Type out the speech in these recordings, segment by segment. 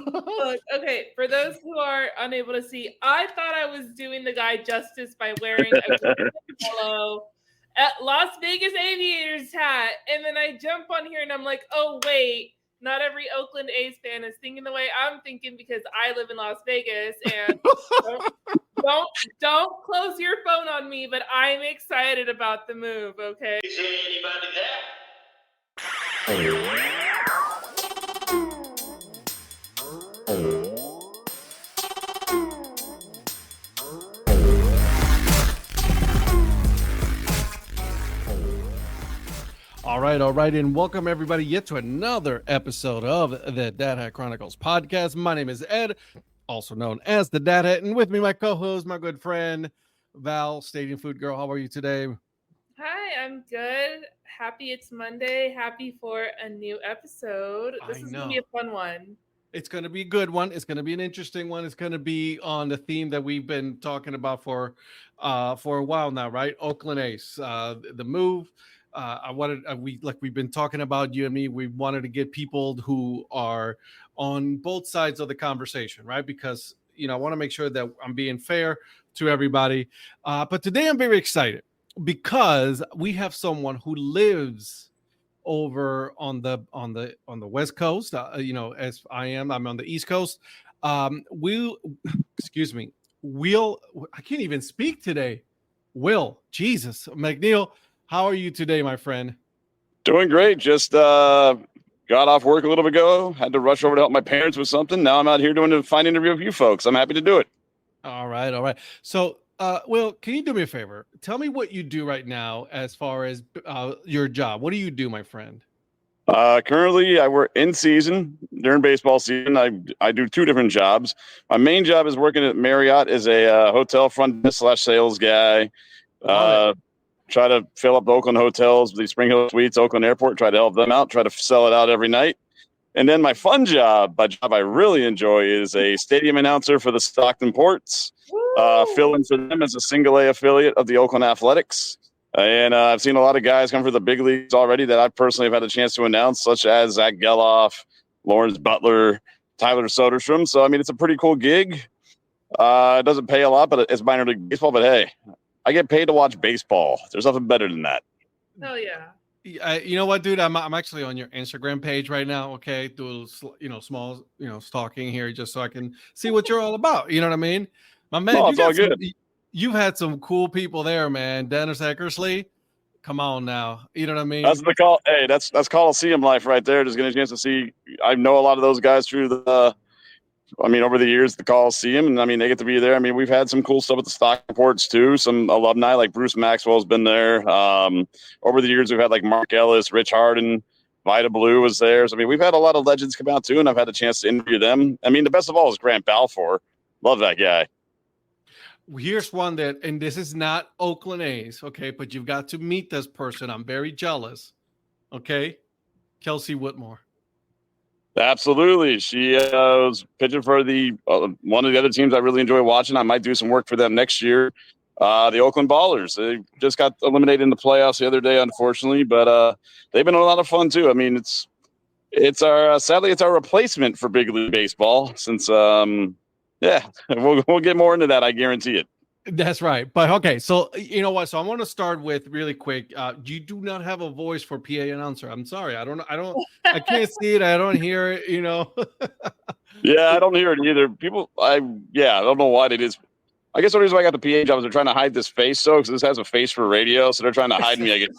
Look, okay, for those who are unable to see, I thought I was doing the guy justice by wearing a polo at Las Vegas Aviators hat, and then I jump on here and I'm like, oh wait, not every Oakland A's fan is thinking the way I'm thinking because I live in Las Vegas, and don't close your phone on me, but I'm excited about the move, okay? Is there anybody All right, and welcome everybody yet to another episode of the Dad Hat Chronicles podcast. My name is Ed, also known as the Dad Hat, and with me, my co-host, my good friend, Val, Stadium Food Girl. How are you today? Hi, I'm good. Happy it's Monday. Happy for a new episode. This is going to be a fun one. It's going to be a good one. It's going to be an interesting one. It's going to be on the theme that we've been talking about for a while now, right? Oakland A's, the move. We've been talking about, you and me. We wanted to get people who are on both sides of the conversation, right? Because, I want to make sure that I'm being fair to everybody. But today I'm very excited because we have someone who lives over on the West Coast, as I'm on the East Coast. I can't even speak today. Jesus, McNeil, how are you today, my friend? Doing great. Just got off work a little bit ago. Had to rush over to help my parents with something. Now I'm out here doing a fine interview with you folks. I'm happy to do it. All right. So, Will, can you do me a favor? Tell me what you do right now as far as your job. What do you do, my friend? Currently, I work in season during baseball season. I do two different jobs. My main job is working at Marriott as a hotel front desk / sales guy. Try to fill up the Oakland hotels, the Spring Hill Suites, Oakland Airport, try to help them out, try to sell it out every night. And then my fun job, my job I really enjoy, is a stadium announcer for the Stockton Ports, filling for them as a single A affiliate of the Oakland Athletics. And I've seen a lot of guys come for the big leagues already that I personally have had a chance to announce, such as Zach Geloff, Lawrence Butler, Tyler Soderstrom. So, I mean, it's a pretty cool gig. It doesn't pay a lot, but it's minor league baseball. But, hey, I get paid to watch baseball. There's nothing better than that. Hell yeah. You know what, dude? I'm actually on your Instagram page right now. Okay, do small stalking here just so I can see what you're all about. You know what I mean, my man? Oh, it's all good. You've had some cool people there, man. Dennis Eckersley, come on now. You know what I mean? That's the call. Hey, that's Coliseum life right there. Just getting a chance to see. I know a lot of those guys through over the years, the Coliseum, and I mean, they get to be there. I mean, we've had some cool stuff at the Stockton Ports too. Some alumni like Bruce Maxwell's been there. Over the years, we've had like Mark Ellis, Rich Harden, Vida Blue was there. So, I mean, we've had a lot of legends come out too, and I've had a chance to interview them. I mean, the best of all is Grant Balfour. Love that guy. Here's one and this is not Oakland A's, okay, but you've got to meet this person. I'm very jealous. Okay, Kelsey Whitmore. Absolutely. She was pitching for the one of the other teams I really enjoy watching. I might do some work for them next year. The Oakland Ballers. They just got eliminated in the playoffs the other day, unfortunately, but they've been a lot of fun too. I mean, sadly it's our replacement for big league baseball since we'll get more into that. I guarantee it. That's right. But okay, so you know what? So I want to start with really quick. You do not have a voice for PA announcer. I'm sorry. I can't see it. I don't hear it, Yeah, I don't hear it either. I don't know why it is. I guess the reason why I got the PA job is they're trying to hide this face because this has a face for radio. So they're trying to hide me, I guess.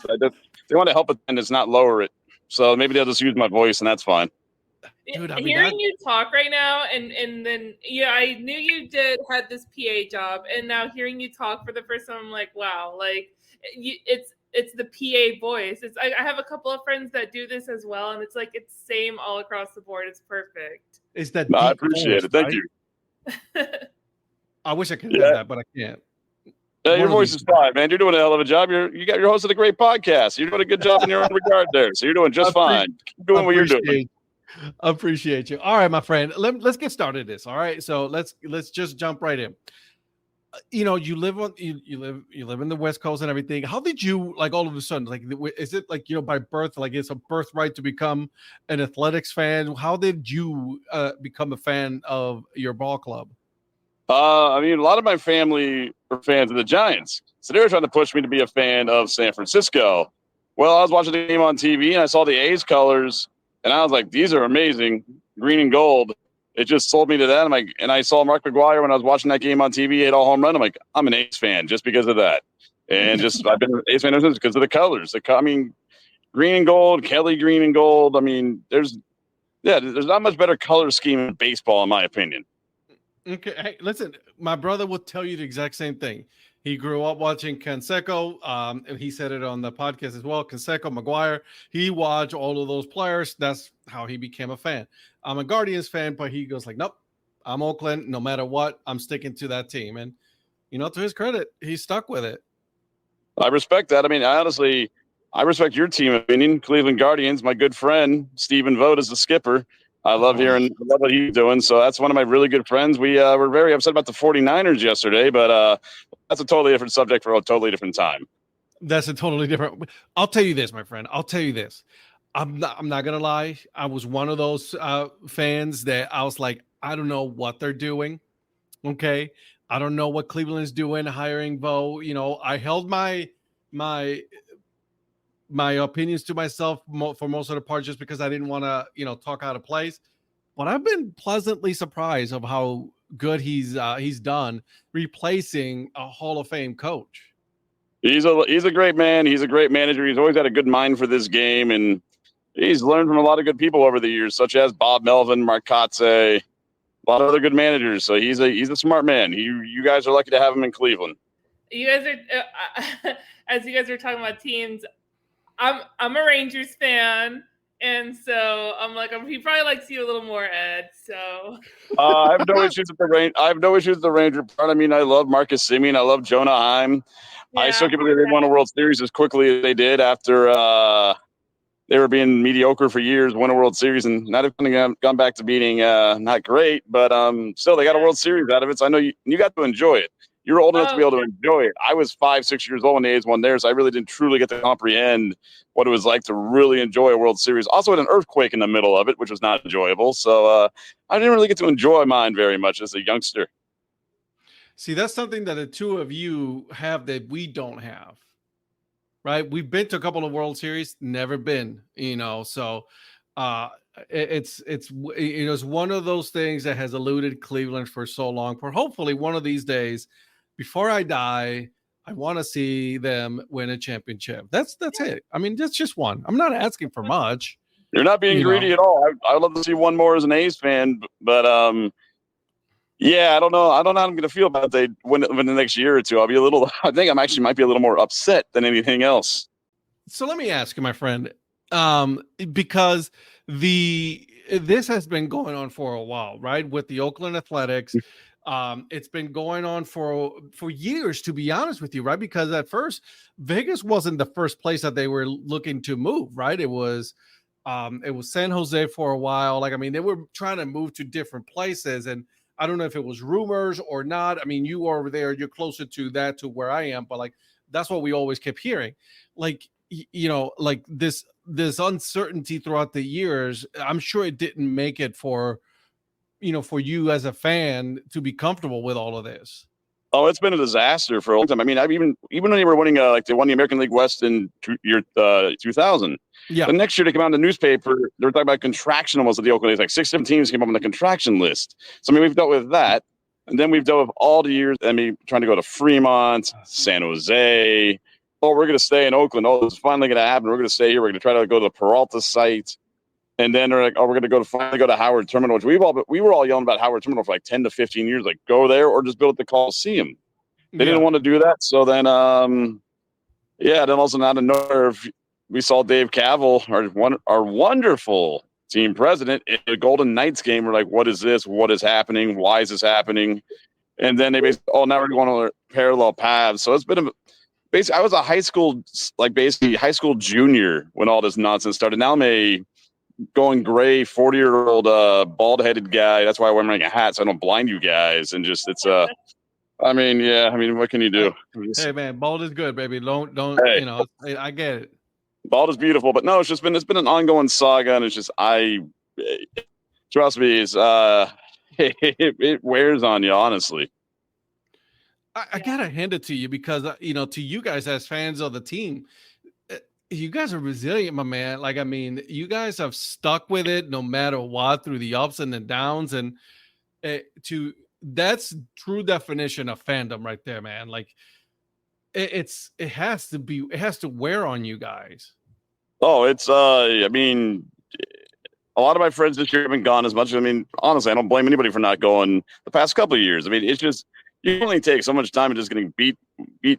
They want to help it and it's not lower it. So maybe they'll just use my voice and that's fine. Dude, hearing you talk right now, and then I knew you had this PA job, and now hearing you talk for the first time, I'm like, wow, like it's the PA voice. I have a couple of friends that do this as well, and it's like it's same all across the board. It's perfect. Is that? I appreciate it. Thank you. I wish I could do that, but I can't. Yeah, your voice is fine, man. You're doing a hell of a job. You're hosting a great podcast. You're doing a good job in your own regard there. So you're doing just fine. Keep doing what you're doing. Appreciate you. All right, my friend. Let's get started this. All right. So let's just jump right in. you know, you live in the West Coast and everything. How did you, like, all of a sudden, like, is it like, you know, by birth, like it's a birthright to become an athletics fan? How did you become a fan of your ball club? I mean, a lot of my family were fans of the Giants, so they were trying to push me to be a fan of San Francisco. Well, I was watching the game on TV and I saw the A's colors, and I was like, "These are amazing, green and gold." It just sold me to that. I'm like, and I saw Mark McGwire when I was watching that game on TV, hit all home run. I'm like, I'm an A's fan just because of that, and just I've been an A's fan ever since because of the colors. I mean, green and gold, Kelly green and gold. I mean, there's not much better color scheme in baseball, in my opinion. Okay, hey, listen, my brother will tell you the exact same thing. He grew up watching Canseco, and he said it on the podcast as well. Canseco, McGuire, he watched all of those players. That's how he became a fan. I'm a Guardians fan, but he goes like, nope, I'm Oakland. No matter what, I'm sticking to that team. And, you know, to his credit, he stuck with it. I respect that. I mean, I respect your team opinion, Cleveland Guardians. My good friend, Stephen Vogt, is the skipper. I love what he's doing. So that's one of my really good friends. We were very upset about the 49ers yesterday, but that's a totally different subject for a totally different time. That's a totally different. I'll tell you this, my friend. I'll tell you this. I'm not gonna lie. I was one of those fans that I was like, I don't know what they're doing. Okay, I don't know what Cleveland's doing, hiring Bo. You know, I held my opinions to myself for most of the part, just because I didn't want to, you know, talk out of place. But I've been pleasantly surprised of how good he's done replacing a Hall of Fame coach. He's a great man. He's a great manager. He's always had a good mind for this game, and he's learned from a lot of good people over the years, such as Bob Melvin, Mark Kotze, a lot of other good managers. So he's a smart man. You guys are lucky to have him in Cleveland. You guys are, as you guys are talking about teams, I'm a Rangers fan, and so I'm like, he probably likes you a little more, Ed. So I have no issues with the Ranger part. I mean, I love Marcus Semien. I love Jonah Heim. Yeah, I still can't believe they won a World Series as quickly as they did after they were being mediocre for years, won a World Series, and not have gone back to being not great, but still they got a World Series out of it. So I know you got to enjoy it. You're old enough to be able to enjoy it. I was 5-6 years old when the A's won theirs, so I really didn't truly get to comprehend what it was like to really enjoy a World Series. Also had an earthquake in the middle of it, which was not enjoyable. So I didn't really get to enjoy mine very much as a youngster. See, that's something that the two of you have that we don't have, right? We've been to a couple of World Series, never been, you know, so it's you know, it's one of those things that has eluded Cleveland for so long. For hopefully one of these days, before I die, I want to see them win a championship. That's it. I mean, that's just one. I'm not asking for much. You're not being greedy at all. I'd love to see one more as an A's fan, but yeah, I don't know. I don't know how I'm going to feel about it. They win the next year or two. I think I'm actually might be a little more upset than anything else. So let me ask you, my friend, because this has been going on for a while, right? With the Oakland Athletics. It's been going on for years, to be honest with you, right? Because at first Vegas wasn't the first place that they were looking to move, right? It was San Jose for a while. Like, I mean, they were trying to move to different places, and I don't know if it was rumors or not. I mean, you are over there, you're closer to that to where I am, but like, that's what we always kept hearing. Like, you know, like this uncertainty throughout the years, I'm sure it didn't make it for you as a fan to be comfortable with all of this. Oh, it's been a disaster for a long time. I mean, even when they were winning, like they won the American League West in 2000. Yeah. The next year they came out in the newspaper, they were talking about contraction almost at the Oakland A's. Like 6, 7 teams came up on the contraction list. So I mean, we've dealt with that, and then we've dealt with all the years. I mean, trying to go to Fremont, San Jose. Oh, we're going to stay in Oakland. Oh, this is finally going to happen. We're going to stay here. We're going to try to go to the Peralta site. And then they're like, oh, we're going to finally go to Howard Terminal, which we were all yelling about Howard Terminal for like 10 to 15 years. Like, go there or just build at the Coliseum. They didn't want to do that. So then, then also out of nowhere, we saw Dave Cavill, our wonderful team president, in the Golden Knights game. We're like, what is this? What is happening? Why is this happening? And then they basically, now we're going on parallel paths. So it's been I was a high school junior when all this nonsense started. Now I'm a going gray 40-year-old bald-headed guy. That's why I'm wearing a hat so I don't blind you guys. And just it's I mean, yeah. I mean, what can you do? Hey man, bold is good, baby. Don't Hey. you know? I get it. Bald is beautiful, but no, it's been an ongoing saga, and it's just trust me, it wears on you, honestly. I gotta hand it to you because to you guys as fans of the team, you guys are resilient, my man. Like, I mean, you guys have stuck with it no matter what through the ups and the downs, and that's true definition of fandom right there, man. Like, it has to wear on you guys. Oh, it's I mean, a lot of my friends this year haven't gone as much. I mean, honestly, I don't blame anybody for not going the past couple of years. I mean, it's just you only take so much time and just getting beat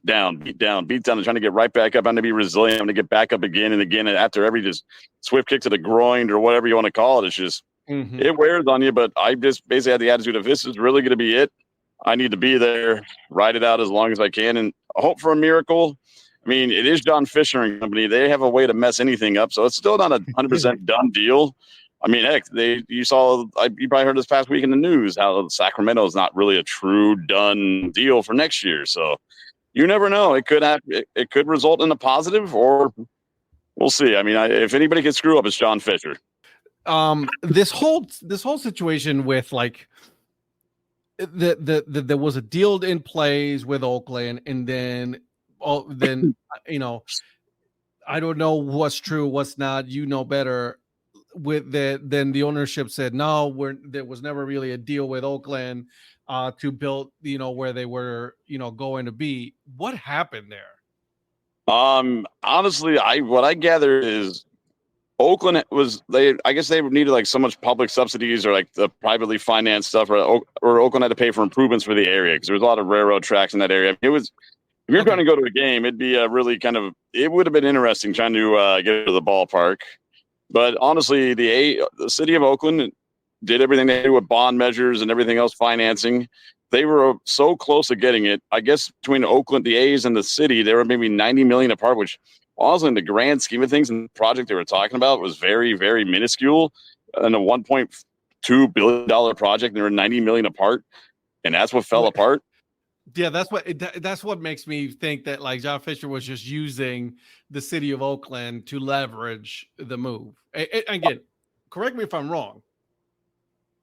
down, and trying to get right back up, and to be resilient, and to get back up again and again. And after every just swift kick to the groin or whatever you want to call it, it's just it wears on you. But I just basically had the attitude of this is really going to be it. I need to be there, ride it out as long as I can, and hope for a miracle. I mean, it is John Fisher and company. They have a way to mess anything up, so it's still not 100% done deal. I mean, heck, you probably heard this past week in the news how Sacramento is not really a true done deal for next year. So you never know. It could result in a positive, or we'll see. I mean, if anybody can screw up, it's John Fisher. This whole situation with like there was a deal in place with Oakland, and then I don't know what's true, what's not. You know better. Then the ownership said no, there was never really a deal with Oakland to build where they were going to be. What happened there? Honestly, what I gather is Oakland I guess they needed like so much public subsidies or like the privately financed stuff, or Oakland had to pay for improvements for the area because there was a lot of railroad tracks in that area. It was, if you're trying to go to a game, it'd be a really it would have been interesting trying to get to the ballpark. But honestly, the city of Oakland did everything they did with bond measures and everything else, financing. They were so close to getting it. I guess between Oakland, the A's, and the city, they were maybe $90 million apart, which honestly, in the grand scheme of things, and the project they were talking about was very, very minuscule. And a $1.2 billion project, they were $90 million apart, and that's what fell apart. Yeah, that's what makes me think that like John Fisher was just using the city of Oakland to leverage the move. Again, correct me if I'm wrong.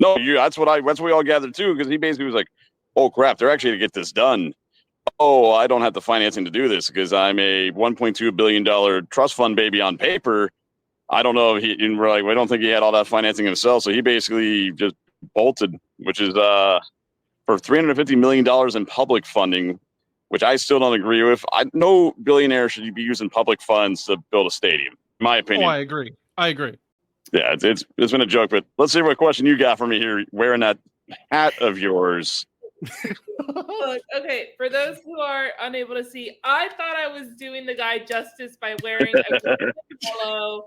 No, that's what we all gathered too, because he basically was like, "Oh crap, they're actually to get this done. Oh, I don't have the financing to do this because I'm a $1.2 billion trust fund baby on paper. I don't know. We're like, we don't think he had all that financing himself, so he basically just bolted, which is for $350 million in public funding, which I still don't agree with. No billionaire should be using public funds to build a stadium, in my opinion. Oh, I agree. Yeah, it's been a joke, but let's see what question you got for me here, wearing that hat of yours. Look, okay, for those who are unable to see, I thought I was doing the guy justice by wearing a polo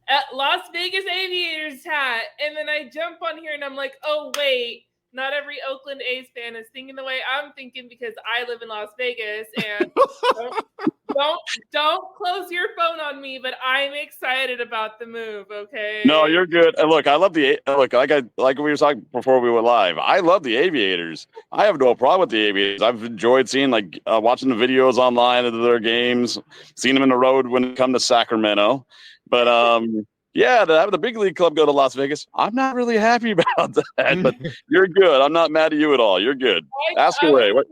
at Las Vegas Aviators hat, and then I jump on here and I'm like, oh wait, not every Oakland A's fan is thinking the way I'm thinking because I live in Las Vegas, and don't close your phone on me, but I'm excited about the move, okay? No, you're good. And look, I love like we were talking before we went live. I love the Aviators. I have no problem with the Aviators. I've enjoyed seeing watching the videos online of their games, seeing them in the road when they come to Sacramento. But yeah, to have the big league club go to Las Vegas, I'm not really happy about that. But you're good. I'm not mad at you at all. You're good. Ask away. What?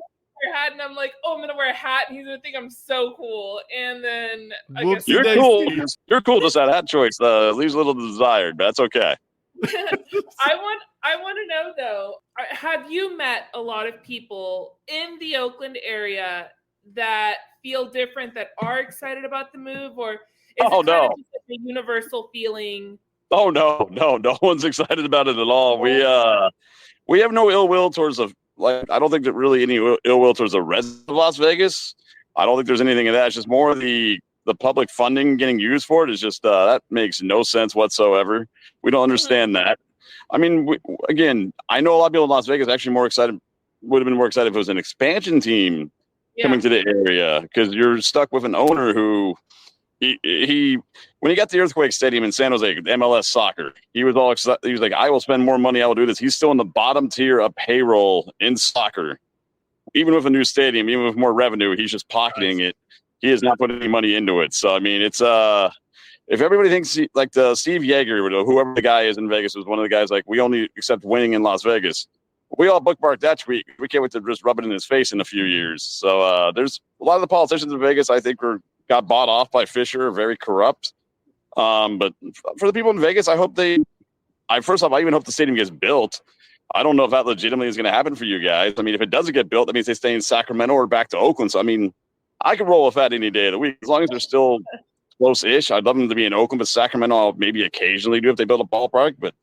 Hat, and I'm like, oh, I'm gonna wear a hat, and he's gonna think I'm so cool. And then I guess you're cool. You're cool. Just that hat choice leaves a little desired, but that's okay. I want to know though, have you met a lot of people in the Oakland area that feel different, that are excited about the move, or is it kind of just like a universal feeling? Oh no one's excited about it at all. We have no ill will towards I don't think that really any ill will towards the residents of Las Vegas. I don't think there's anything of that. It's just more the public funding getting used for it is just that makes no sense whatsoever. We don't understand that. I mean, again, I know a lot of people in Las Vegas actually would have been more excited if it was an expansion team coming to the area, because you're stuck with an owner who he when he got the Earthquake Stadium in San Jose, MLS soccer, he was all excited. He was like, I will spend more money. I will do this. He's still in the bottom tier of payroll in soccer. even with a new stadium, even with more revenue, he's just pocketing it. He has not put any money into it. So I mean, it's if everybody thinks like the Steve Yeager or whoever the guy is in Vegas was one of the guys like we only accept winning in Las Vegas. We all bookmarked that tweet. We can't wait to just rub it in his face in a few years. So there's a lot of the politicians in Vegas, I think, got bought off by Fisher, very corrupt. But for the people in Vegas, I hope first off, I even hope the stadium gets built. I don't know if that legitimately is going to happen for you guys. I mean, if it doesn't get built, that means they stay in Sacramento or back to Oakland. So, I mean, I could roll with that any day of the week. As long as they're still close-ish, I'd love them to be in Oakland, but Sacramento I'll maybe occasionally do if they build a ballpark. But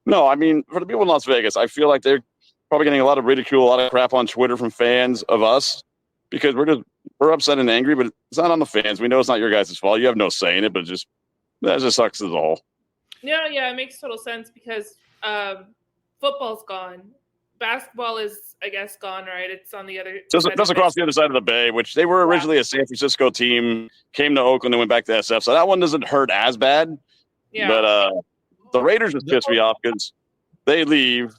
no, I mean, for the people in Las Vegas, I feel like they're probably getting a lot of ridicule, a lot of crap on Twitter from fans of us because we're upset and angry, but it's not on the fans. We know it's not your guys' fault. You have no say in it, but that just sucks as a whole. Yeah, it makes total sense because football's gone. Basketball is, I guess, gone, right? It's on the other just across the other side of the bay, which they were originally a San Francisco team, came to Oakland and went back to SF. So that one doesn't hurt as bad. Yeah. But the Raiders just pissed me off because they leave,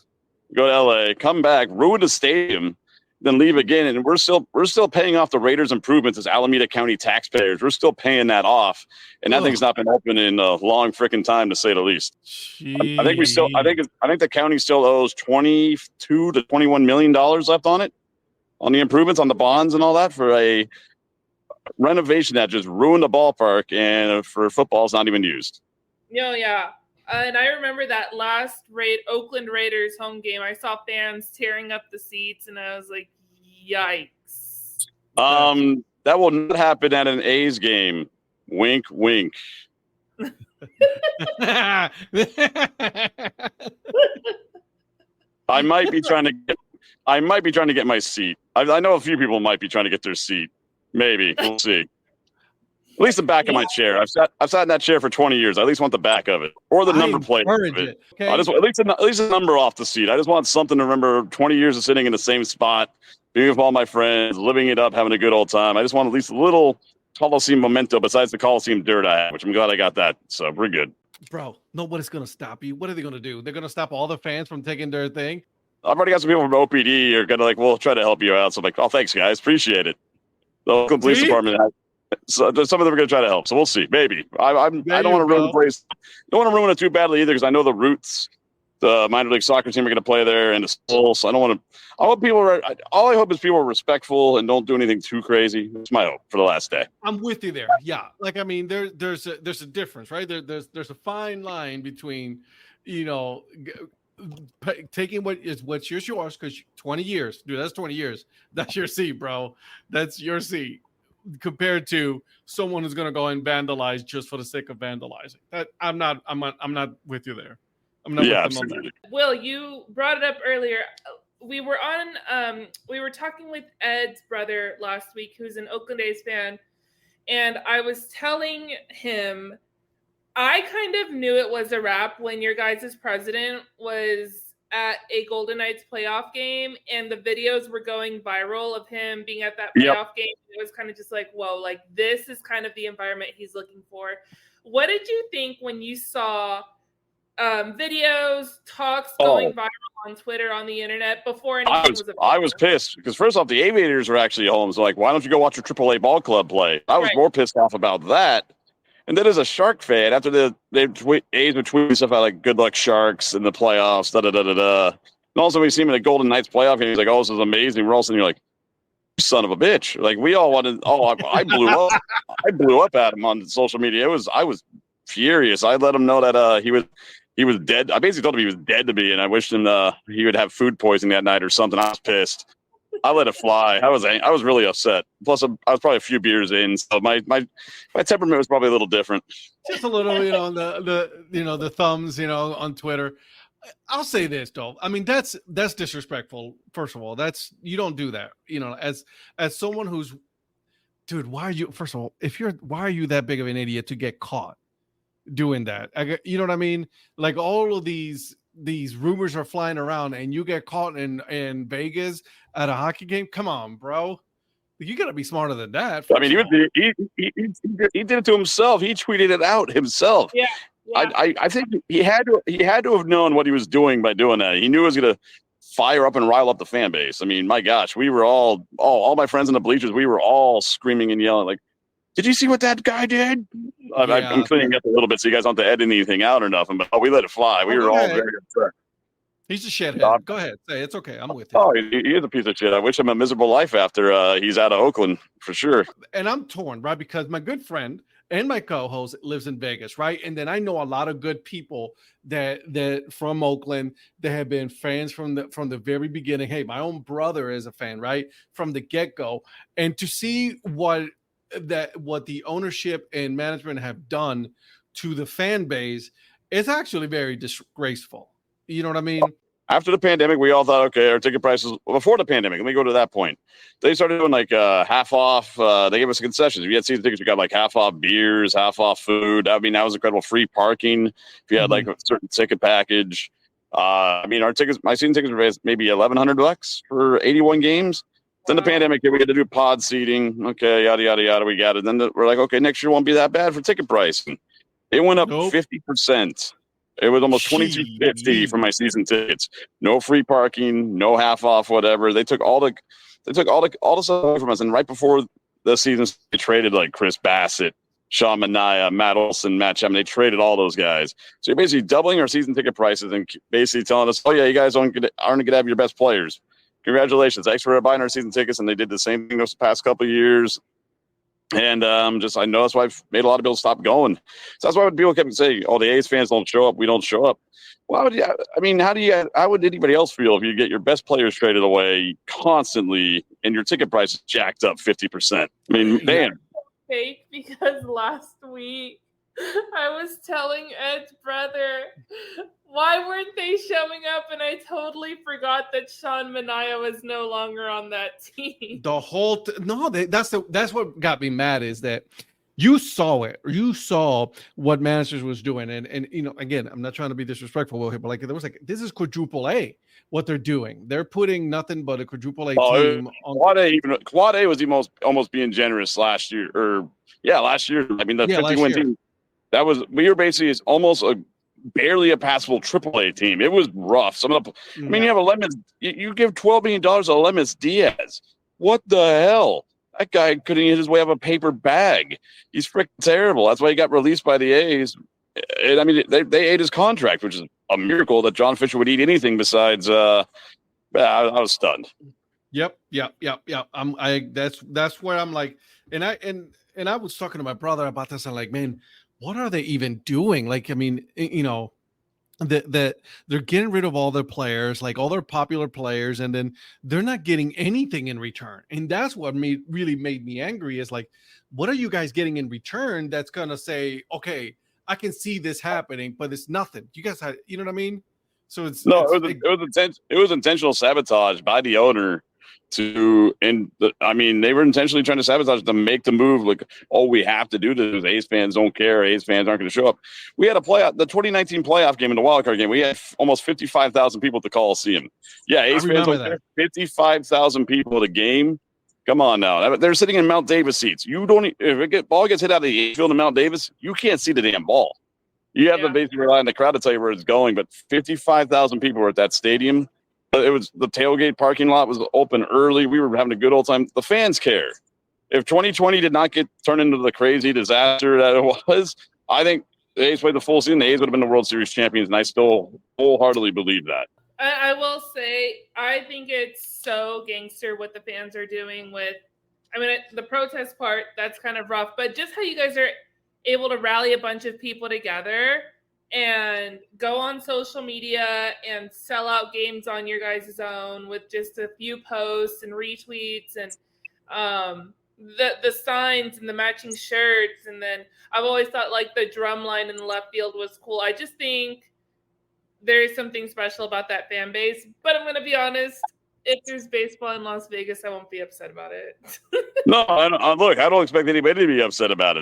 go to LA, come back, ruin the stadium, then leave again. And we're still paying off the Raiders improvements as Alameda County taxpayers. We're still paying that off. And that thing's not been open in a long freaking time, to say the least. I think the county still owes $22 to $21 million left on it, on the improvements, on the bonds and all that for a renovation that just ruined the ballpark and for football is not even used. Yeah. And I remember that last Oakland Raiders home game. I saw fans tearing up the seats, and I was like, "Yikes!" That will not happen at an A's game. Wink, wink. I might be trying to get my seat. I know a few people might be trying to get their seat. Maybe we'll see. At least the back of my chair. I've sat in that chair for 20 years. I at least want the back of it or the number plate of it. Okay. I just at least a number off the seat. I just want something to remember 20 years of sitting in the same spot, being with all my friends, living it up, having a good old time. I just want at least a little Coliseum memento besides the Coliseum dirt I have, which I'm glad I got that. So we're good. Bro, nobody's going to stop you. What are they going to do? They're going to stop all the fans from taking their thing? I've already got some people from OPD are going to we'll try to help you out. So I'm like, oh, thanks, guys. Appreciate it. The Oakland Police Department so some of them are going to try to help. So we'll see. Maybe. I don't want to ruin the place. Don't want to ruin it too badly either because I know the Roots, the minor league soccer team, are going to play there and the Souls. So I don't want to. All I hope is people are respectful and don't do anything too crazy. That's my hope for the last day. I'm with you there. Yeah, I mean, there's a difference, right? There's a fine line between, taking what's yours because 20 years, dude. That's 20 years. That's your seat, bro. That's your seat. Compared to someone who's going to go and vandalize just for the sake of vandalizing. I'm not with you there. I'm not. Yeah, absolutely. Will, you brought it up earlier. We were talking with Ed's brother last week, who's an Oakland A's fan, and I was telling him I kind of knew it was a wrap when your guys' president was at a Golden Knights playoff game and the videos were going viral of him being at that playoff game. It was kind of just like, whoa, like this is kind of the environment he's looking for. What did you think when you saw videos, talks going viral on Twitter, on the internet before anything was I was pissed because first off, the Aviators were actually home. So like, why don't you go watch your AAA ball club play? I was more pissed off about that. And then as a Shark fan, after A's would tweet stuff out like "Good luck Sharks" in the playoffs, And also we see him in a Golden Knights playoff game. He's like, "Oh, this is amazing." We're all sitting here like, "Son of a bitch!" Like we all wanted. Oh, I blew up. I blew up at him on social media. I was furious. I let him know that he was dead. I basically told him he was dead to me, and I wished him he would have food poisoning that night or something. I was pissed. I let it fly. I was really upset. Plus, I was probably a few beers in, so my temperament was probably a little different. Just a little, on the thumbs, on Twitter. I'll say this though. I mean, that's disrespectful. First of all, you don't do that. As someone who's, dude, why are you? First of all, why are you that big of an idiot to get caught doing that? You know what I mean? Like all of these rumors are flying around and you get caught in Vegas at a hockey game. Come on, bro. You got to be smarter than that. I mean, he did it to himself. He tweeted it out himself. Yeah. I think he had to have known what he was doing by doing that. He knew it was going to fire up and rile up the fan base. I mean, my gosh, we were all my friends in the bleachers, we were all screaming and yelling like, did you see what that guy did? I'm cleaning up a little bit so you guys don't have to edit anything out or nothing, but we let it fly. We were all very upset. He's a shithead. Go ahead. Say it's okay. I'm with you. Oh, he is a piece of shit. I wish him a miserable life after he's out of Oakland for sure. And I'm torn, right? Because my good friend and my co-host lives in Vegas, right? And then I know a lot of good people that from Oakland that have been fans from the very beginning. Hey, my own brother is a fan, right? From the get-go. And to see what the ownership and management have done to the fan base, it's actually very disgraceful. You know what I mean? After the pandemic, we all thought, okay, our ticket prices before the pandemic, let me go to that point. They started doing like half off. They gave us concessions. If you had season tickets, we got like half off beers, half off food. I mean, that was incredible. Free parking if you had like a certain ticket package. I mean, my season tickets were maybe $1,100 for 81 games. Then the pandemic hit, we had to do pod seating. Okay, yada, yada, yada. We got it. Then we're like, okay, next year won't be that bad for ticket pricing. It went up 50%. It was almost $2,250 for my season tickets. No free parking, no half off, whatever. They took all the stuff away from us. And right before the season, they traded like Chris Bassett, Sean Manaea, Matt Olson, Matt Chapman. They traded all those guys. So you're basically doubling our season ticket prices and basically telling us, oh yeah, you guys aren't going to have your best players. Congratulations. Thanks for buying our season tickets. And they did the same thing those past couple of years. And I know that's why I've made a lot of people stop going. So that's why people kept saying, oh, the A's fans don't show up. We don't show up. Well, how would anybody else feel if you get your best players traded away constantly and your ticket price is jacked up 50%? I mean, man. Fake, because last week I was telling Ed's brother, why weren't they showing up? And I totally forgot that Sean Manaea was no longer on that team. The whole that's what got me mad is that you saw it. You saw what Masters was doing, and you know, again, I'm not trying to be disrespectful here, but like there was like this is quadruple A. What they're doing, they're putting nothing but a quadruple A team. Quad A was the almost being generous last year, last year. I mean, the 50-win team. We were basically almost barely a passable AAA team. It was rough. Some of the, I mean, you have you give $12 million to Lemus Diaz. What the hell? That guy couldn't hit his way out of a paper bag. He's freaking terrible. That's why he got released by the A's. And I mean, they ate his contract, which is a miracle that John Fisher would eat anything besides. I was stunned. Yep. That's where I'm like, and I was talking to my brother about this. I'm like, man, what are they even doing? Like, I mean, you know, that they're getting rid of all their players, like all their popular players, and then they're not getting anything in return. And that's what really made me angry is like, what are you guys getting in return that's going to say, okay, I can see this happening, but it's nothing. You guys had, you know what I mean? So it was intentional sabotage by the owner they were intentionally trying to sabotage to make the move. Like, oh, we have to do this. A's fans don't care. A's fans aren't going to show up. We had the 2019 playoff game and the wild card game. We had almost 55,000 people at the Coliseum. Yeah, A's fans don't care. 55,000 people at a game. Come on now. They're sitting in Mount Davis seats. If ball gets hit out of the field in Mount Davis, you can't see the damn ball. You have to basically rely on the crowd to tell you where it's going. But 55,000 people were at that stadium. It was the tailgate parking lot was open early. We were having a good old time. The fans care. If 2020 did not get turned into the crazy disaster that it was, I think the A's played the full season. The A's would have been the World Series champions, and I still wholeheartedly believe that. I will say, I think it's so gangster what the fans are doing with, the protest part, that's kind of rough, but just how you guys are able to rally a bunch of people together and go on social media and sell out games on your guys' own with just a few posts and retweets and the signs and the matching shirts. And then I've always thought like the drum line in the left field was cool. I just think there is something special about that fan base. But I'm going to be honest, if there's baseball in Las Vegas, I won't be upset about it. No, look, I don't expect anybody to be upset about it.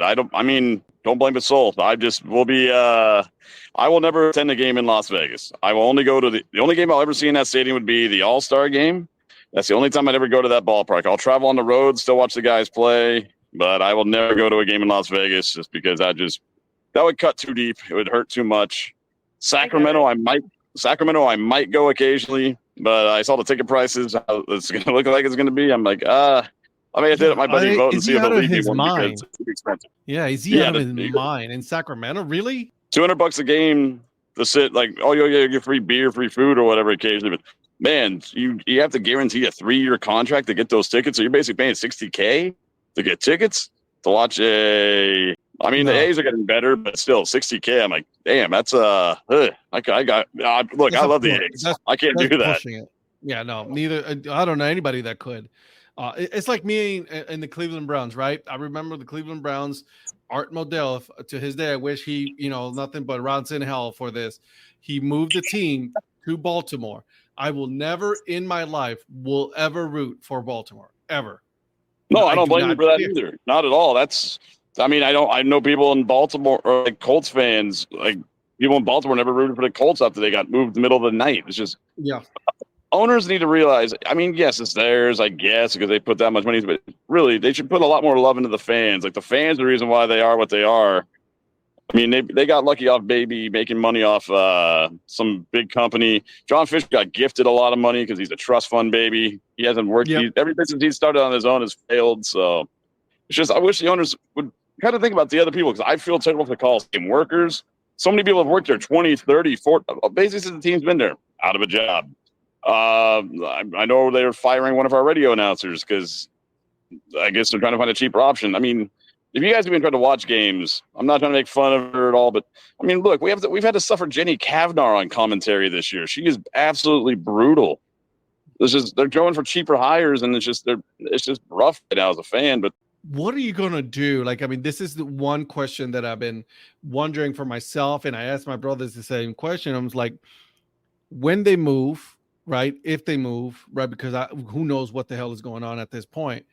Don't blame the soul. I will never attend a game in Las Vegas. I will only go to the only game I'll ever see in that stadium would be the All-Star game. That's the only time I'd ever go to that ballpark. I'll travel on the road, still watch the guys play, but I will never go to a game in Las Vegas just because that would cut too deep. It would hurt too much. Sacramento, I might go occasionally. but I saw the ticket prices. How it's going to look like it's going to be. I'm like, I mean, I did my buddy vote and see if they'll leave me one because it's expensive. Yeah, is he out of his mind in Sacramento? Really? $200 a game to sit like, oh, you'll get free beer, free food, or whatever occasionally. But man, you have to guarantee a 3-year contract to get those tickets. So you're basically paying $60K to get tickets to watch a. I mean, the A's are getting better, but still $60K. I'm like, damn, that's look, I love the A's. I can't do that. It. Yeah, no, neither. I don't know anybody that could. It's like me and the Cleveland Browns, right? I remember the Cleveland Browns. Art Modell, to his day, I wish he, nothing but rounds in hell for this. He moved the team to Baltimore. I will never in my life will ever root for Baltimore ever. No, I don't blame you for that either. Not at all. I know people in Baltimore or like Colts fans, like people in Baltimore never rooted for the Colts after they got moved in the middle of the night. It's just, owners need to realize, I mean, yes, it's theirs, I guess, because they put that much money, but really they should put a lot more love into the fans. Like the fans are the reason why they are what they are. I mean, they got lucky off baby making money off some big company. John Fisher got gifted a lot of money because he's a trust fund baby. He hasn't worked. Every business he started on his own has failed. So it's just, I wish the owners would kind of think about the other people, because I feel terrible for the Coliseum workers. So many people have worked there 20, 30, 40, basically since the team's been there, out of a job. I know they were firing one of our radio announcers because I guess they're trying to find a cheaper option. I mean, if you guys have been trying to watch games, I'm not trying to make fun of her at all, but I mean, look, we've had to suffer Jenny Kavnar on commentary this year. She is absolutely brutal. They're going for cheaper hires, and it's just rough right now as a fan. But what are you gonna do? Like, I mean, this is the one question that I've been wondering for myself, and I asked my brothers the same question. I was like, when they move. Right, if they move, right, because who knows what the hell is going on at this point.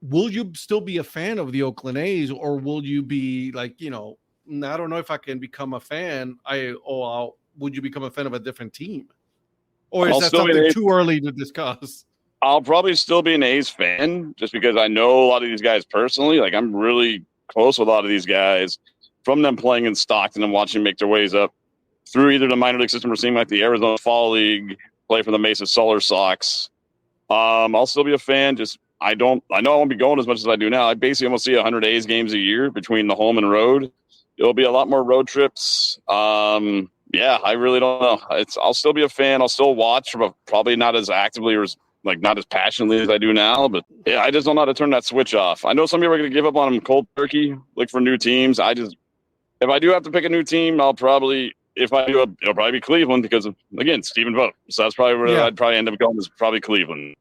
Will you still be a fan of the Oakland A's, or will you be like, I don't know if I can become a fan. Would you become a fan of a different team, or is that something too early to discuss? I'll probably still be an A's fan just because I know a lot of these guys personally. Like I'm really close with a lot of these guys from them playing in Stockton and watching them make their ways up through either the minor league system or seeing like the Arizona Fall League, play for the Mesa Solar Sox. I'll still be a fan. Just I know I won't be going as much as I do now. I basically almost see 100 A's games a year between the home and road. It'll be a lot more road trips. I really don't know. I'll still be a fan. I'll still watch, but probably not as actively or not as passionately as I do now. But yeah, I just don't know how to turn that switch off. I know some people are going to give up on them cold turkey, look for new teams. If I do have to pick a new team, it'll probably be Cleveland because of, again, Stephen Vogt. So that's probably where I'd probably end up going, is probably Cleveland.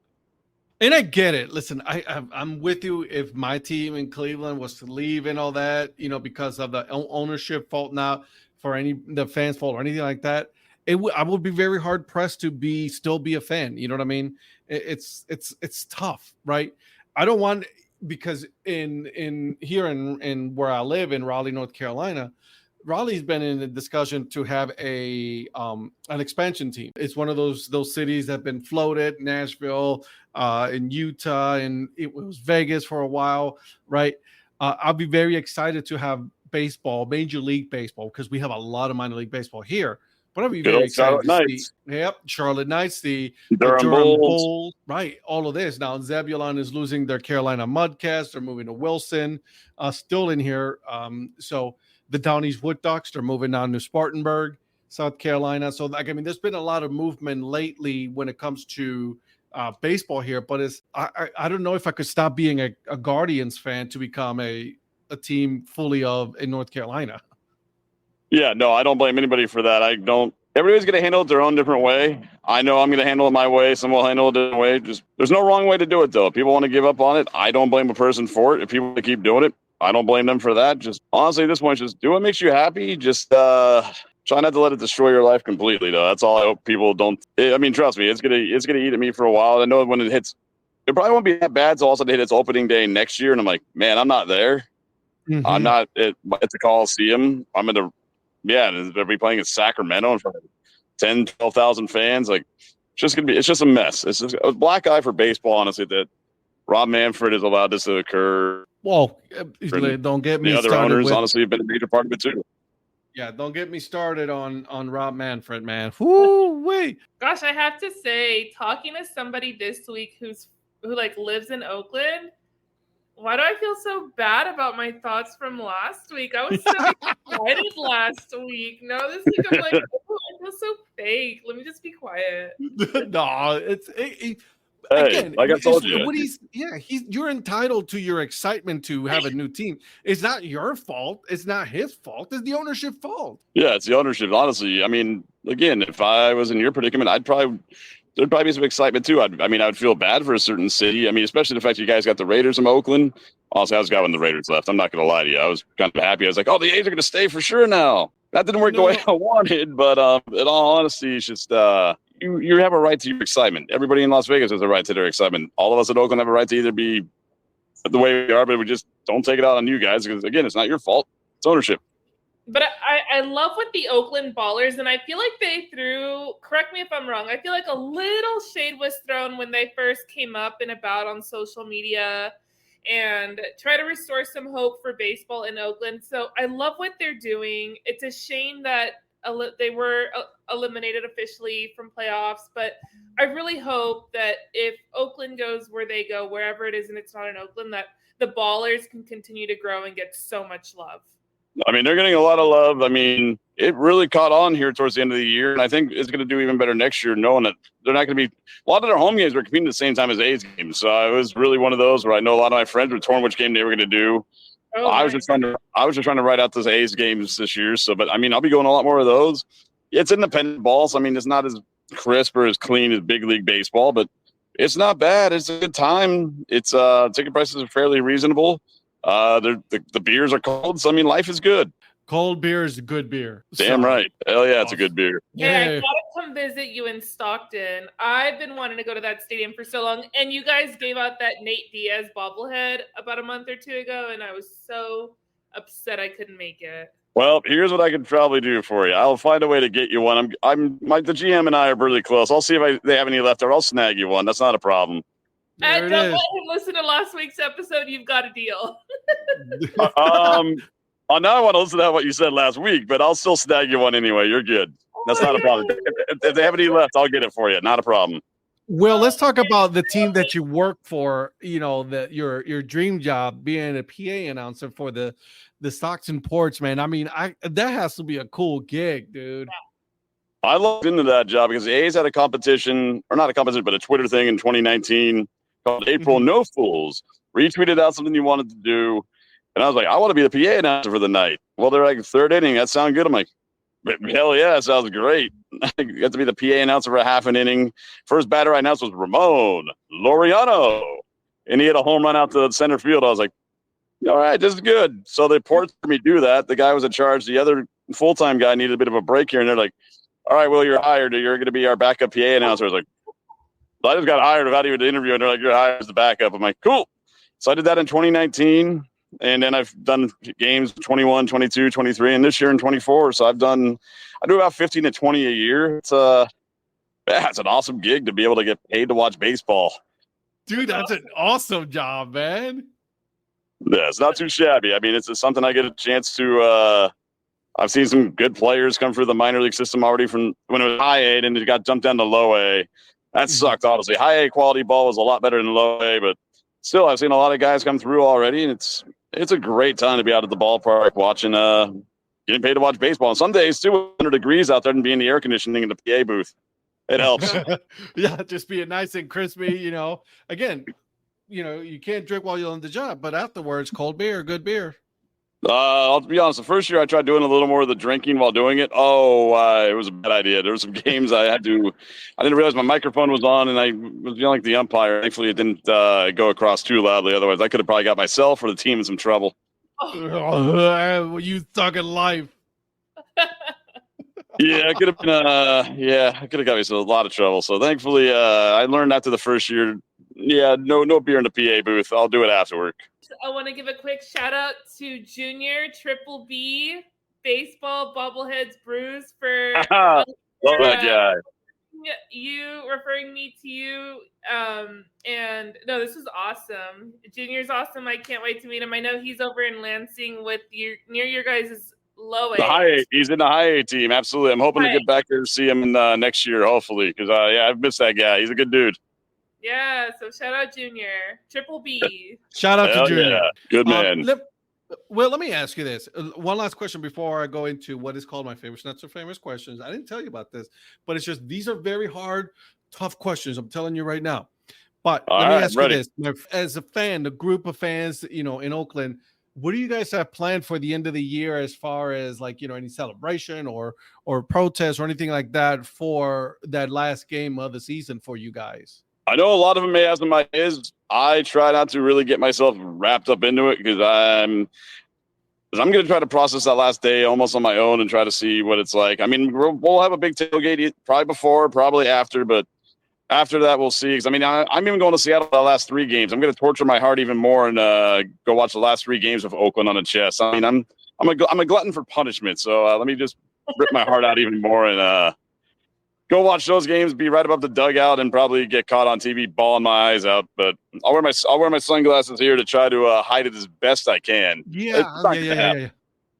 And I get it. Listen, I'm with you. If my team in Cleveland was to leave and all that, because of the ownership fault, not for the fans' fault or anything like that, I would be very hard pressed to still be a fan. You know what I mean? It's tough, right? I don't want, because in here in where I live in Raleigh, North Carolina, Raleigh's been in a discussion to have an expansion team. It's one of those cities that have been floated, Nashville, in Utah, and it was Vegas for a while, right? I'll be very excited to have baseball, Major League Baseball, because we have a lot of minor league baseball here. But I'll be very excited to see, Charlotte Knights, the Durham Bulls, right? All of this. Now, Zebulon is losing their Carolina Mudcats. They're moving to Wilson, still in here. So the Downey's Wood Ducks, they're moving down to Spartanburg, South Carolina. So, there's been a lot of movement lately when it comes to baseball here. But I don't know if I could stop being a Guardians fan to become a team fully in North Carolina. Yeah, no, I don't blame anybody for that. Everybody's going to handle it their own different way. I know I'm going to handle it my way. Some will handle it a different way. There's no wrong way to do it, though. If people want to give up on it, I don't blame a person for it. If people want to keep doing it, I don't blame them for that. Just honestly, at this point, just do what makes you happy. Just try not to let it destroy your life completely, though. That's all I hope people don't. I mean, trust me, it's gonna eat at me for a while. I know when it hits, it probably won't be that bad. So also to hit its opening day next year, and I'm like, man, I'm not there. Mm-hmm. I'm not at the Coliseum. I'm in the they'll be playing in Sacramento in front of 10, 12,000 fans. Like, it's just a mess. It's just a black eye for baseball, honestly, that Rob Manfred has allowed this to occur. Well, don't get me started. The other owners, honestly, have been a major part of it too. Yeah, don't get me started on Rob Manfred, man. Whoo wait. Gosh, I have to say, talking to somebody this week who like lives in Oakland, why do I feel so bad about my thoughts from last week? I was so excited last week. No, this week I'm like, oh, I feel so fake. Let me just be quiet. No, Hey, again, like I told you, you're entitled to your excitement to have a new team. It's not your fault. It's not his fault. It's the ownership fault. yeah, it's the ownership. Honestly, I mean, again, if I was in your predicament, there'd probably be some excitement too. I would feel bad for a certain city. I mean, especially the fact you guys got the Raiders in Oakland. Honestly, I was glad when the Raiders left. I'm not going to lie to you. I was kind of happy. I was like, oh, the A's are going to stay for sure now. That didn't work the way I wanted, but in all honesty, it's just you have a right to your excitement. Everybody in Las Vegas has a right to their excitement. All of us in Oakland have a right to either be the way we are, but we just don't take it out on you guys because, again, it's not your fault. It's ownership. But I love what the Oakland Ballers, and I feel like they threw, correct me if I'm wrong, I feel like a little shade was thrown when they first came up and about on social media and try to restore some hope for baseball in Oakland. So I love what they're doing. It's a shame that they were eliminated officially from playoffs, but I really hope that if Oakland goes where they go, wherever it is, and it's not in Oakland, that the Ballers can continue to grow and get so much love. I mean, they're getting a lot of love. I mean, it really caught on here towards the end of the year, and I think it's going to do even better next year, knowing that they're not going to be – a lot of their home games were competing at the same time as A's games. So it was really one of those where I know a lot of my friends were torn which game they were going to do. I was just trying to write out those A's games this year. So, but I mean, I'll be going a lot more of those. It's independent ball, so I mean, it's not as crisp or as clean as big league baseball, but it's not bad. It's a good time. It's ticket prices are fairly reasonable. The beers are cold, so I mean, life is good. Cold beer is good beer. Damn right. Hell yeah, it's a good beer. Yeah, I gotta come visit you in Stockton. I've been wanting to go to that stadium for so long, and you guys gave out that Nate Diaz bobblehead about a month or two ago, and I was so upset I couldn't make it. Well, here's what I could probably do for you. I'll find a way to get you one. The GM and I are really close. I'll see if they have any left, or I'll snag you one. That's not a problem. Don't let him listen to last week's episode. You've got a deal. Now I want to listen to what you said last week, but I'll still snag you one anyway. You're good. That's not a problem. If they have any left, I'll get it for you. Not a problem. Well, let's talk about the team that you work for. You know, your dream job, being a PA announcer for the Stockton Ports, man. I mean, that has to be a cool gig, dude. I looked into that job because the A's had a competition, or not a competition, but a Twitter thing in 2019 called April No Fools. Retweeted out something you wanted to do. And I was like, I want to be the PA announcer for the night. Well, they're like, third inning. That sounds good. I'm like, hell yeah, that sounds great. I got to be the PA announcer for half an inning. First batter I announced was Ramon Laureano. And he had a home run out to the center field. I was like, all right, this is good. So they poured for me to do that. The guy was in charge. The other full-time guy needed a bit of a break here. And they're like, all right, well, you're hired. You're going to be our backup PA announcer. I was like, well, I just got hired without even the interview. And they're like, you're hired as the backup. I'm like, cool. So I did that in 2019. And then I've done games 21, 22, 23, and this year in 24. So I do about 15 to 20 a year. It's an awesome gig to be able to get paid to watch baseball. Dude, that's an awesome job, man. Yeah, it's not too shabby. I mean, it's something I get a chance to I've seen some good players come through the minor league system already from when it was high A, and it got jumped down to low A. That sucked, honestly. High A quality ball was a lot better than low A, but still, I've seen a lot of guys come through already, and it's a great time to be out at the ballpark watching, getting paid to watch baseball. And some days, too, 100 degrees out there and be in the air conditioning in the PA booth. It helps. Yeah, just being nice and crispy, you know. Again, you know, you can't drink while you're on the job, but afterwards, cold beer, good beer. I'll be honest. The first year I tried doing a little more of the drinking while doing it. It was a bad idea. There were some games I didn't realize my microphone was on, and I was yelling at the umpire. Thankfully, it didn't go across too loudly. Otherwise, I could have probably got myself or the team in some trouble. You talking life. Yeah, it could have been. I could have got myself a lot of trouble. So thankfully, I learned after the first year. Yeah, no beer in the PA booth. I'll do it after work. I want to give a quick shout out to Junior Triple B Baseball Bobbleheads Brews for love that guy. You referring me to you. And no, this is awesome. Junior's awesome. I can't wait to meet him. I know he's over in Lansing with you near your guys' Low The high A. A. He's in the high A team. Absolutely. I'm hoping to Right. get back there to see him next year, hopefully, because I've missed that guy. He's a good dude. Yeah, so shout out Junior. Triple B. Shout out to Hell Junior. yeah. Good man. Let me ask you this. One last question before I go into what is called my famous, not so famous questions. I didn't tell you about this, but it's just these are very hard, tough questions. I'm telling you right now. But let me ask you this. As a fan, the group of fans, in Oakland, what do you guys have planned for the end of the year as far as any celebration or protest or anything like that for that last game of the season for you guys? I know a lot of them may have some ideas. I try not to really get myself wrapped up into it because I'm going to try to process that last day almost on my own and try to see what it's like. I mean, we'll have a big tailgate probably before, probably after, but after that we'll see. Because I'm even going to Seattle the last 3 games. I'm going to torture my heart even more and go watch the last 3 games of Oakland on the chest. I mean, I'm a glutton for punishment, so let me just rip my heart out even more and go watch those games, be right above the dugout, and probably get caught on TV bawling my eyes out. But I'll wear my sunglasses here to try to hide it as best I can. Yeah.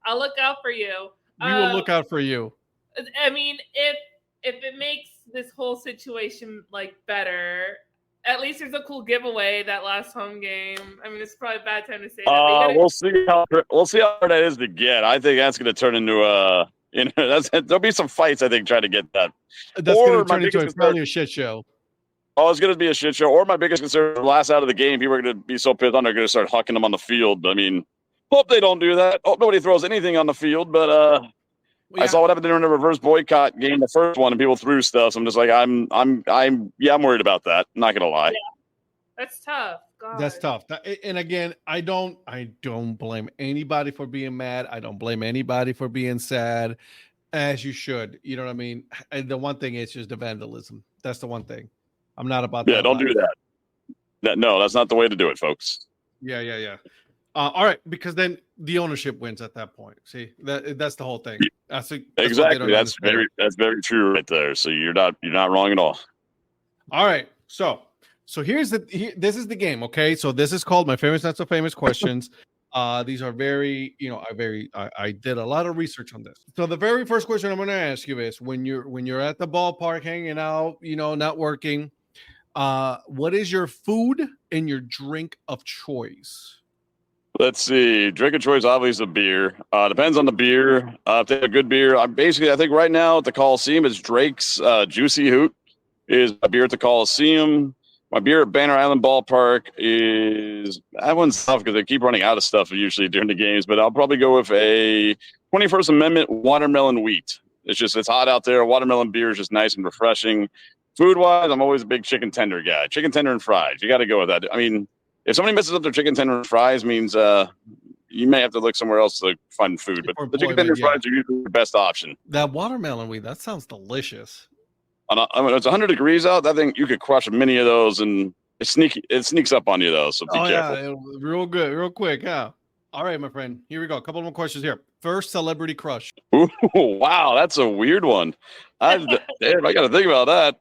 I'll look out for you. We will look out for you. I mean, if it makes this whole situation better, at least there's a cool giveaway that last home game. I mean, it's probably a bad time to say that. We'll see how hard that is to get. I think that's going to turn into there'll be some fights, I think, trying to get that. That's going to turn into probably a shit show. Oh, it's going to be a shit show. Or my biggest concern, last out of the game, people are going to be so pissed on, they're going to start hucking them on the field. I mean, hope they don't do that. Hope nobody throws anything on the field. But I saw what happened during the reverse boycott game, the first one, and people threw stuff. So I'm just like, I'm worried about that. I'm not going to lie. Yeah. That's tough. God. That's tough. And again, I don't blame anybody for being mad. I don't blame anybody for being sad, as you should. You know what I mean? And the one thing is just the vandalism. That's the one thing. I'm not about that. Yeah, don't do that. No, that's not the way to do it, folks. Yeah. All right, because then the ownership wins at that point. See, that's the whole thing. Exactly. That's very true right there. So you're not wrong at all. All right. So this is the game, okay? So this is called my famous, not so famous questions. These are very, I did a lot of research on this. So the very first question I'm going to ask you is when you're at the ballpark hanging out, not working, what is your food and your drink of choice? Let's see. Drink of choice, obviously, a beer. Depends on the beer. If they have a good beer, I think right now at the Coliseum is Drake's Juicy Hoot is a beer at the Coliseum. My beer at Banner Island Ballpark is that one's tough because they keep running out of stuff usually during the games. But I'll probably go with a 21st Amendment watermelon wheat. It's hot out there. Watermelon beer is just nice and refreshing. Food wise, I'm always a big chicken tender guy. Chicken tender and fries. You got to go with that. I mean, if somebody messes up their chicken tender and fries, means you may have to look somewhere else to find food. But the chicken tender and fries are usually the best option. That watermelon wheat, that sounds delicious. It's 100 degrees out. I think you could crush many of those, and it sneaks up on you though. So be careful. Yeah, real good, real quick. Yeah. All right, my friend. Here we go. A couple more questions here. First, celebrity crush. Ooh, wow, that's a weird one. I got to think about that.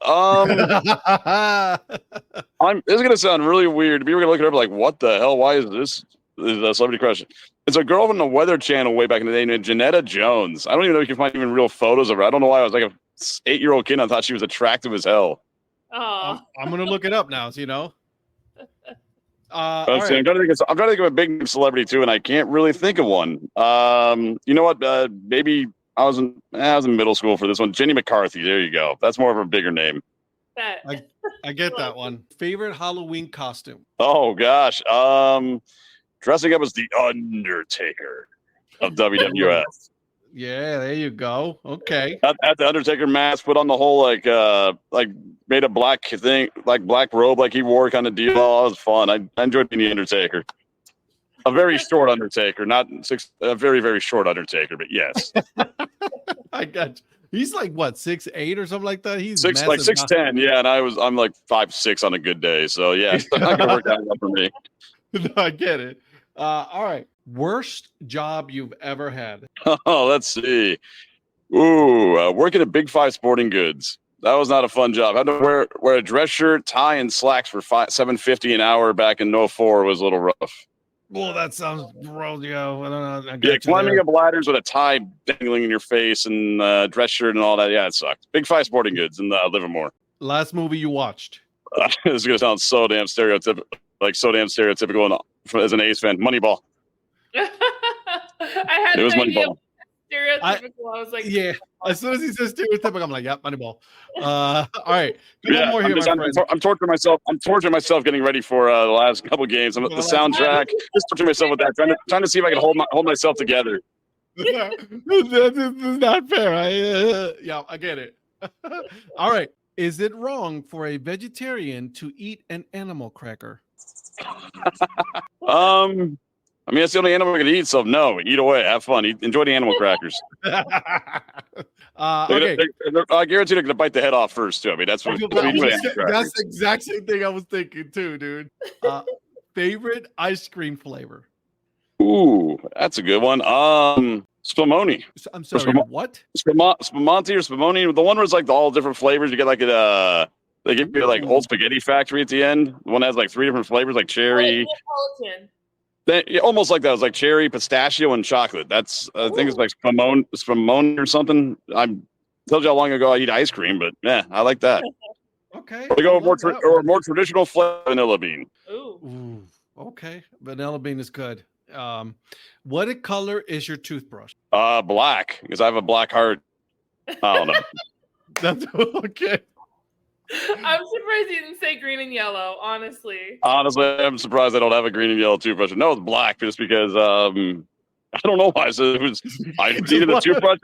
This is gonna sound really weird. People are gonna look it up like, what the hell? Why is this a celebrity crush? It's a girl from the Weather Channel way back in the day named Janetta Jones. I don't even know if you can find even real photos of her. I don't know why I was like a 8-year-old kid. I thought she was attractive as hell. Oh, I'm gonna look it up now. So, I'm trying to think of a big name celebrity too, and I can't really think of one. You know what? Maybe I was in middle school for this one. Jenny McCarthy. There you go. That's more of a bigger name. I get that one. Favorite Halloween costume? Oh gosh, dressing up as the Undertaker of WWF. Yeah, there you go. Okay. At the Undertaker mask, put on the whole like made a black thing, like black robe, like he wore kind of deal. Oh, it was fun. I enjoyed being the Undertaker. A very short Undertaker, not a very, very short Undertaker, but yes. I got you. He's like what, 6'8" or something like that? He's 6'10", yeah, and I'm like 5'6" on a good day. So yeah, it's not gonna work out well for me. No, I get it. All right. Worst job you've ever had? Oh, let's see. Ooh, working at Big Five Sporting Goods. That was not a fun job. I had to wear a dress shirt, tie, and slacks for $7.50 an hour back in 04 was a little rough. Well, that sounds gross, yo. I don't know. I Yeah, got you climbing there. up ladders with a tie dangling in your face and dress shirt and all that. Yeah, it sucked. Big Five Sporting Goods in Livermore. Last movie you watched? This is gonna sound so damn stereotypical, as an A's fan. Moneyball. I had It was an idea. Moneyball. Stereotypical. I was like, Yeah. As soon as he says stereotypical, I'm like, yeah, Moneyball. All right. Yeah, One more here, my friend. I'm torturing myself. I'm torturing myself getting ready for the last couple games. The soundtrack. Just torturing myself with that. Trying to see if I can hold myself together. This is not fair. Yeah, I get it. All right. Is it wrong for a vegetarian to eat an animal cracker? I mean, that's the only animal we can eat. So no, eat away, have fun, enjoy the animal crackers. Okay. I guarantee they're gonna bite the head off first too. I mean, that's what. That's the exact same thing I was thinking too, dude. Favorite ice cream flavor? Ooh, that's a good one. Spumoni. I'm sorry, what? Spumante or Spumoni. The one where it's like all different flavors. You get like they give you like Old Spaghetti Factory at the end. The one that has like 3 different flavors, like cherry. Almost like that. It was like cherry, pistachio, and chocolate. That's I think it's like Spumoni or something. I told you how long ago I eat ice cream, but yeah, I like that. Okay. We go more traditional flavor vanilla bean. Ooh, okay. Vanilla bean is good. What color is your toothbrush? Black, because I have a black heart. I don't know. That's okay. I'm surprised you didn't say green and yellow, honestly. Honestly, I'm surprised I don't have a green and yellow toothbrush. No, it's black just because I don't know why. So I needed a toothbrush.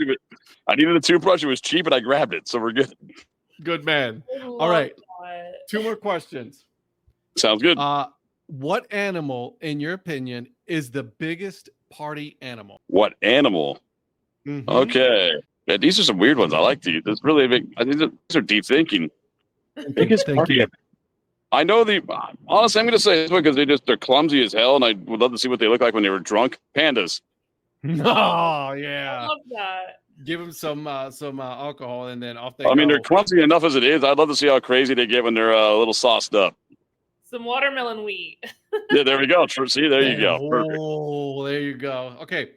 I needed a toothbrush. It was cheap and I grabbed it. So we're good. Good man. All right. 2 more questions. Sounds good. What animal, in your opinion, is the biggest party animal? What animal? Mm-hmm. Okay. Yeah, these are some weird ones. I like these. That's really big. These are deep thinking. Biggest party. I know honestly, I'm going to say this one because they're clumsy as hell, and I would love to see what they look like when they were drunk. Pandas. Oh yeah. I love that. Give them some alcohol, and then off they go. I mean, go. They're clumsy enough as it is. I'd love to see how crazy they get when they're a little sauced up. Some watermelon wheat. Yeah, there we go. See, there you go. Perfect. Oh, there you go. Okay.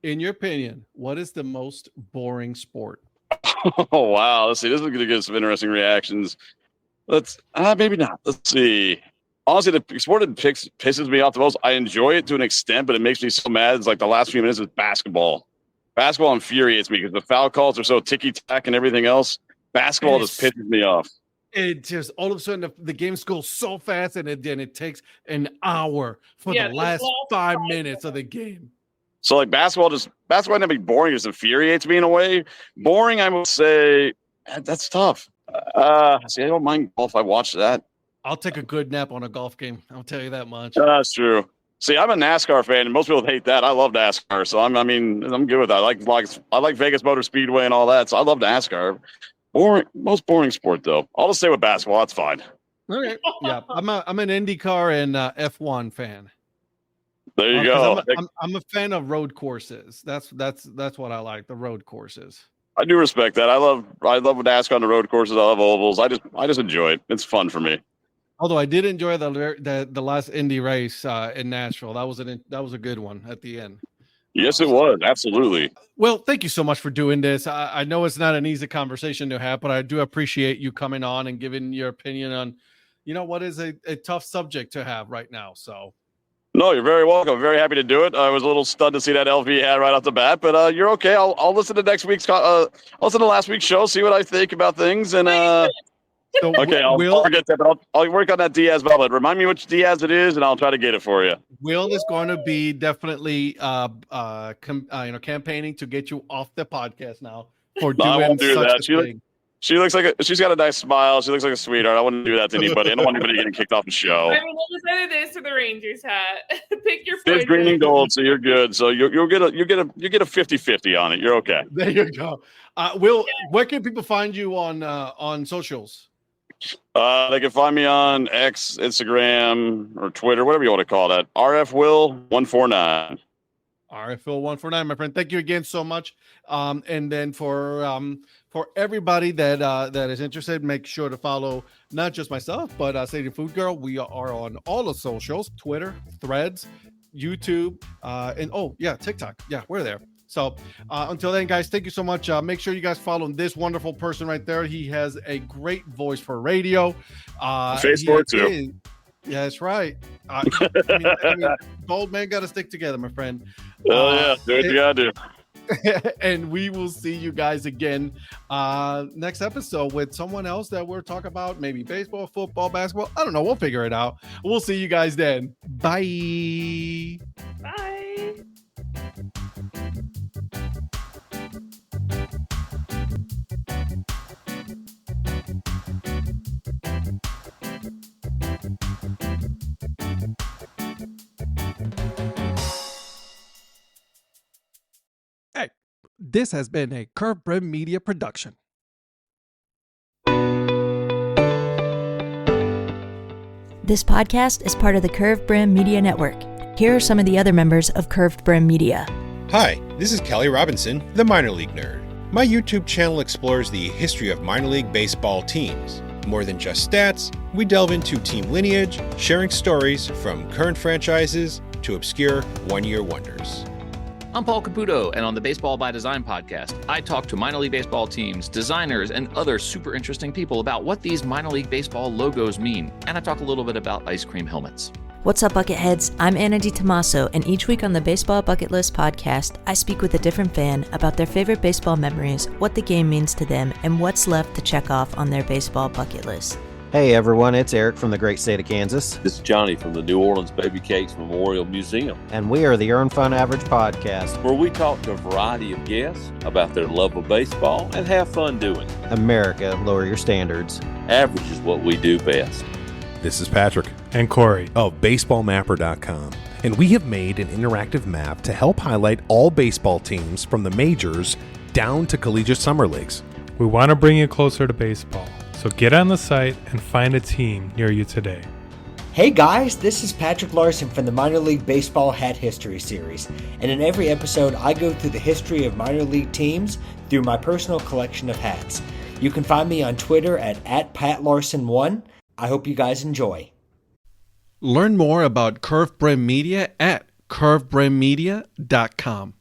In your opinion, what is the most boring sport? Oh, wow. Let's see. This is going to get some interesting reactions. Maybe not. Let's see. Honestly, the sport that pisses me off the most, I enjoy it to an extent, but it makes me so mad. It's like the last few minutes is basketball. Basketball infuriates me because the foul calls are so ticky-tack and everything else. Basketball just pisses me off. It just all of a sudden the game goes so fast, and then it takes an hour for the last 5 minutes of the game. So like basketball not be boring, just infuriates me in a way. Boring, I would say that's tough. See, I don't mind golf. I watch that. I'll take a good nap on a golf game. I'll tell you that much. That's true. See, I'm a NASCAR fan, and most people hate that. I love NASCAR, so I'm good with that. I like Vegas Motor Speedway and all that, so I love NASCAR. Most boring sport though. I'll just stay with basketball. That's fine. Okay. Yeah, I'm an IndyCar and F1 fan. There you go. I'm a fan of road courses. That's what I like. The road courses. I do respect that. I love NASCAR on the road courses. I love ovals. I just enjoy it. It's fun for me. Although I did enjoy the last Indy race in Nashville. That was a good one at the end. Yes, it was. Absolutely. Well, thank you so much for doing this. I know it's not an easy conversation to have, but I do appreciate you coming on and giving your opinion on, what is a tough subject to have right now. So. No, you're very welcome. I'm very happy to do it. I was a little stunned to see that LV ad right off the bat, but you're okay. I'll listen to next week's. I'll listen to last week's show, see what I think about things, and So okay, I'll forget that, but I'll work on that Diaz ballot. Remind me which Diaz it is, and I'll try to get it for you. Will is going to be definitely campaigning to get you off the podcast now for doing I won't do such that. a thing. She looks like she's got a nice smile. She looks like a sweetheart. I wouldn't do that to anybody. I don't want anybody getting kicked off the show. I mean, it was either this or the Rangers hat. Pick your It's green and gold, so you're good. So you'll get a 50-50 on it. You're okay. There you go. Will, where can people find you on socials? They can find me on X, Instagram, or Twitter, whatever you want to call that. RF Will 149. All right, Phil149, my friend. Thank you again so much. And then for everybody that is interested, make sure to follow not just myself, but Sadie Food Girl. We are on all the socials: Twitter, Threads, YouTube, and TikTok. Yeah, we're there. So until then, guys, thank you so much. Make sure you guys follow this wonderful person right there. He has a great voice for radio. Facebook too. Yeah, that's right. I mean, old man got to stick together, my friend. Oh yeah, do what you gotta do. And we will see you guys again next episode with someone else that we're talking about, maybe baseball, football, basketball. I don't know. We'll figure it out. We'll see you guys then. Bye. Bye. Hey, this has been a Curve Brim Media production. This podcast is part of the Curved Brim Media Network. Here are some of the other members of Curved Brim Media. Hi, this is Kelly Robinson, the Minor League Nerd. My YouTube channel explores the history of minor league baseball teams. More than just stats, we delve into team lineage, sharing stories from current franchises to obscure one-year wonders. I'm Paul Caputo, and on the Baseball by Design podcast, I talk to minor league baseball teams, designers, and other super interesting people about what these minor league baseball logos mean, and I talk a little bit about ice cream helmets. What's up, Bucketheads? I'm Anna DiTomaso, and each week on the Baseball Bucket List podcast, I speak with a different fan about their favorite baseball memories, what the game means to them, and what's left to check off on their baseball bucket list. Hey everyone, it's Eric from the great state of Kansas. This is Johnny from the New Orleans Baby Cakes Memorial Museum. And we are the Earn Fun Average podcast, where we talk to a variety of guests about their love of baseball and have fun doing it. America, lower your standards. Average is what we do best. This is Patrick and Corey of BaseballMapper.com, and we have made an interactive map to help highlight all baseball teams from the majors down to collegiate summer leagues. We want to bring you closer to baseball, so get on the site and find a team near you today. Hey guys, this is Patrick Larson from the Minor League Baseball Hat History Series, and in every episode I go through the history of minor league teams through my personal collection of hats. You can find me on Twitter at @PatLarson1. I hope you guys enjoy. Learn more about Curve Brim Media at curvebrimmedia.com.